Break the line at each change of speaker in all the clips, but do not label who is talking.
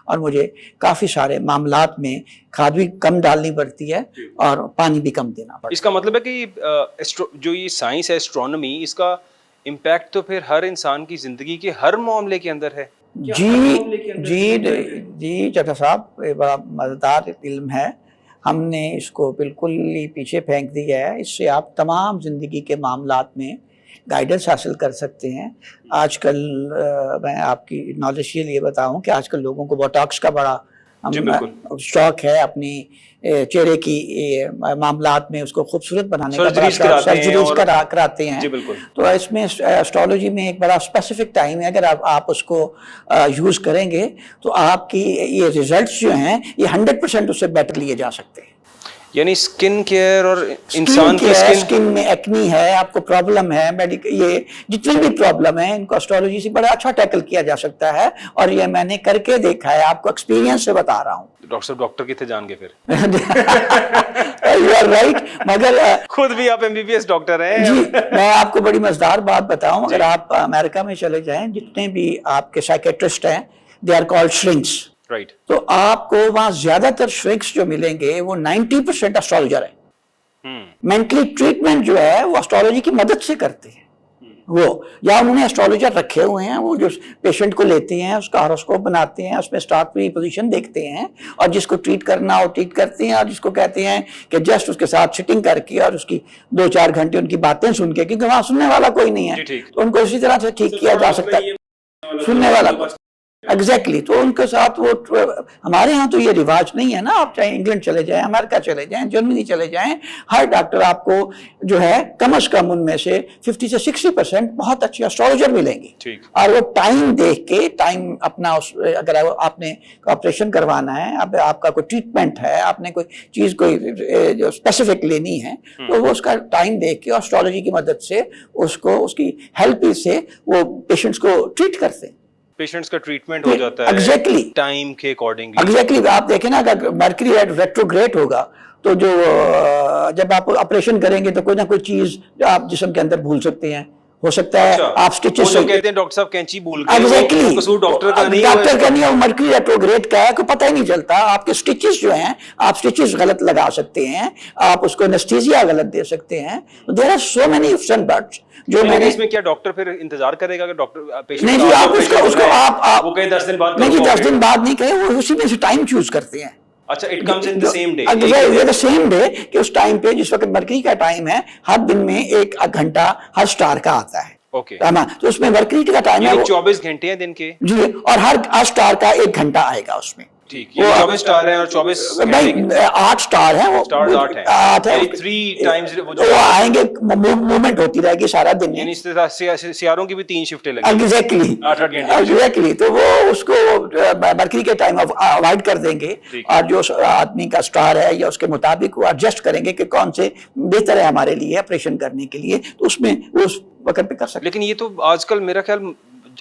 और मुझे काफ़ी सारे मामलात में खाद भी कम डालनी पड़ती है और पानी भी कम देना पड़ता है।
इसका मतलब है कि जो ये साइंस है एस्ट्रोनॉमी, इसका इम्पैक्ट तो फिर हर इंसान की ज़िंदगी के हर मामले के अंदर है।
जी चड्ढा साहब, ये बड़ा मज़ेदार इल्म है। हमने इसको बिल्कुल ही पीछे फेंक दिया है। इससे आप तमाम ज़िंदगी के मामलात में गाइडेंस हासिल कर सकते हैं। आजकल मैं आपकी नॉलेज के लिए बताऊं कि आजकल लोगों को बोटॉक्स का बड़ा शौक है, अपनी चेहरे की मामलात में उसको खूबसूरत बनाने का बड़ा शौक, सर्जरीज कराते हैं। तो इसमें एस्ट्रोलॉजी में एक बड़ा स्पेसिफिक टाइम है, अगर आप उसको यूज़ करेंगे तो आपकी ये रिजल्ट्स जो हैं ये 100% उससे बेटर लिए जा सकते हैं।
यानी स्किन केयर और इंसान की
स्किन में एक्नी है, आपको प्रॉब्लम है, ये जितनी भी प्रॉब्लम है इनको एस्ट्रोलॉजी से बड़ा अच्छा टैकल किया जा सकता है। और ये मैंने करके देखा है, आपको एक्सपीरियंस से बता रहा हूँ।
डॉक्टर कितने जान गए फिर?
You are right, मगर
खुद भी आप MBBS डॉक्टर हैं।
जी, मैं आपको बड़ी मजेदार बात बताऊं, अगर आप अमेरिका में चले जाएं, जितने भी आपके साइकेट्रिस्ट हैं, they are called shrinks.
Right.
तो आपको वहां ज्यादातर श्रिंक्स जो मिलेंगे वो 90% एस्ट्रोलॉजर है। मेंटली ट्रीटमेंट जो है वो एस्ट्रोलॉजी की मदद से करते हैं वो, या उन्होंने एस्ट्रोलॉजर रखे हुए हैं, वो जो पेशेंट को लेते हैं, उसका हॉरोस्कोप बनाते हैं, उसमें स्टार की पोजीशन देखते हैं और जिसको ट्रीट करना हो ट्रीट करते हैं, और जिसको कहते हैं कि जस्ट उसके साथ सिटिंग करके और उसकी 2-4 घंटे उनकी बातें सुन के, क्योंकि वहां सुनने वाला कोई नहीं है, तो उनको इसी तरह से ठीक किया जा सकता है, सुनने वाला एग्जैक्टली। तो उनके साथ वो, हमारे यहाँ तो ये रिवाज नहीं है ना। आप चाहे इंग्लैंड चले जाएं, अमेरिका चले जाएं, जर्मनी चले जाएं, हर डॉक्टर आपको जो है कम से कम उनमें से 50 से 60% बहुत अच्छे एस्ट्रोलॉजर मिलेंगे। और वो टाइम देख के, टाइम अपना अगर आपने ऑपरेशन करवाना है, अब आपका कोई ट्रीटमेंट है, आपने कोई चीज कोई जो स्पेसिफिक लेनी है, तो वो उसका टाइम देख के एस्ट्रोलॉजी की मदद से उसको, उसकी हेल्प से वो पेशेंट्स को ट्रीट करते हैं।
पेशेंट्स का ट्रीटमेंट हो जाता है
एग्जैक्टली
टाइम के अकॉर्डिंगली।
एग्जैक्टली आप देखें ना, अगर मर्करी रेट्रोग्रेड होगा तो जो जब आप ऑपरेशन करेंगे तो कोई ना कोई चीज जो आप जिस्म के अंदर भूल सकते हैं, हो सकता है आप स्टिचेस,
जो कहते हैं डॉक्टर साहब कैंची भूल गए,
एग्जैक्टली
कसूर डॉक्टर का नहीं
है, मर्करी रेट्रोग्रेड का है, को पता ही नहीं चलता। आपके स्टिचेस जो हैं, आप स्टिचेस गलत लगा सकते हैं, आप उसको एनेस्थीसिया गलत दे सकते हैं। There are so many ifs and buts. जो मैंने
इसमें क्या डॉक्टर फिर इंतजार करेगा कि डॉक्टर पेशेंट
नहीं जी, आप उसको आप
वो कहे 10 दिन बाद,
नहीं 10 दिन बाद नहीं कहे, वो उसी में से टाइम चूज करते हैं।
अच्छा, it comes in the same day,
the same day, कि उस टाइम पे जिस वक्त मर्करी का टाइम है, हर दिन में 1 घंटा हर स्टार का आता है।
ओके,
तो उसमें मर्करी का टाइम है
24 घंटे हैं दिन के जी,
और हर स्टार का 1 घंटा आएगा उसमें।
ठीक, ये 24 स्टार है और 24
भाई 8 स्टार है, वो
स्टार्स 8 है,
8 है,
3 टाइम्स
वो आएंगे, मूवमेंट होती रहेगी सारा दिन,
यानी सियारों की भी 3 शिफ्टें लगेंगी।
एग्जैक्टली
8-8 घंटे
एग्जैक्टली। तो वो उसको मर्करी के टाइम अवॉइड कर देंगे, और जो आदमी का स्टार है या उसके मुताबिक वो एडजस्ट करेंगे कि कौन से बेहतर है हमारे लिए ऑपरेशन करने के लिए, तो उसमें वो उस वक्त पे कर सकते।
लेकिन ये तो आजकल मेरा ख्याल,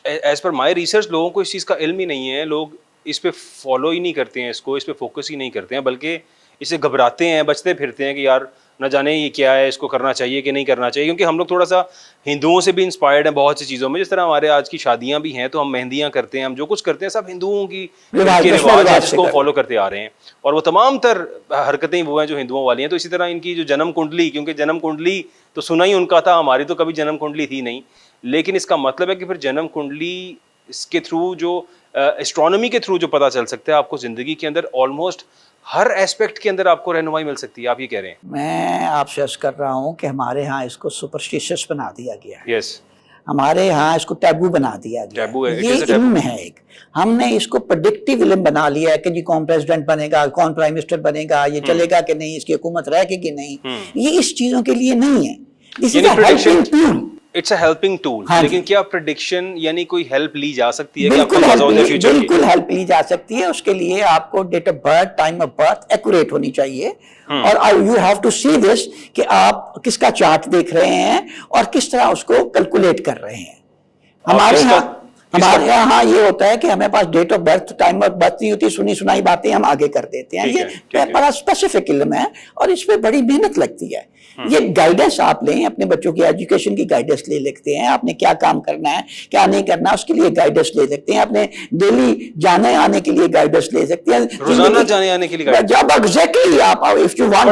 एज पर माय रिसर्च, लोगों को इस चीज़ का इल्म ही नहीं है, लोग इस पे फॉलो ही नहीं करते हैं, इसको, इस पे फोकस ही नहीं करते हैं, बल्कि इससे घबराते हैं, बचते फिरते हैं कि यार न जाने ये क्या है, इसको करना चाहिए कि नहीं करना चाहिए। क्योंकि हम लोग थोड़ा सा हिंदुओं से भी इंस्पायर्ड हैं बहुत सी चीज़ों में, जिस तरह हमारे आज की शादियां भी हैं, तो हम मेहंदियां करते हैं, हम जो कुछ करते हैं सब हिंदुओं की रिवाज है जिसको फॉलो करते आ रहे हैं, और वो तमाम तर हरकतें वो हैं जो हिंदुओं वाली हैं। तो इसी तरह इनकी जो जन्म कुंडली, क्योंकि जन्म कुंडली तो सुना ही उनका था, हमारी तो कभी जन्म कुंडली थी नहीं, लेकिन इसका मतलब है कि फिर जन्म कुंडली इसके थ्रू, जो एस्ट्रोनॉमी के थ्रू जो पता चल सकता है, आपको जिंदगी के अंदर ऑलमोस्ट हर एस्पेक्ट के अंदर आपको रहनुमाई मिल सकती है। आप ये कह रहे हैं?
मैं आपसे अर्ज कर रहा हूँ कि हमारे यहाँ इसको सुपरस्टिशियस बना दिया गया है।
यस,
हमारे यहाँ इसको टैबू बना दिया गया
है।
ये इल्म है एक, हमने इसको प्रेडिक्टिव इल्म बना लिया है कि जी कौन प्रेसिडेंट बनेगा, कौन प्राइम मिनिस्टर बनेगा, ये चलेगा कि नहीं, इसकी हुकूमत रहेगी कि नहीं। ये इस चीजों के लिए नहीं है, this is a helping tool.
It's a helping tool. लेकिन क्या प्रेडिक्शन यानी कोई हेल्प ली जा सकती है?
बिल्कुल हेल्प ली जा सकती है। उसके लिए आपको date of birth, time of birth accurate होनी चाहिए, और you have to see this कि आप किसका चार्ट देख रहे हैं और किस तरह उसको कैलकुलेट कर रहे हैं। हमारे यहाँ हमारे यहाँ ये होता है कि हमें पास date of birth, time of birth नहीं होती, सुनी सुनाई बातें हम आगे कर देते हैं।
ठीक
ये
है, ठीक है।
बड़ा स्पेसिफिक इल्म है और इस पे बड़ी मेहनत लगती है। ये गाइडेंस आप लें, अपने बच्चों की एजुकेशन की गाइडेंस ले लेते हैं, आपने क्या काम करना है क्या नहीं करना उसके लिए गाइडेंस ले सकते हैं, अपने डेली जाने आने के लिए गाइडेंस ले सकते हैं,
रोजाना जाने आने के लिए guidance।
जब एग्जैक्टली आप इफ यू वांट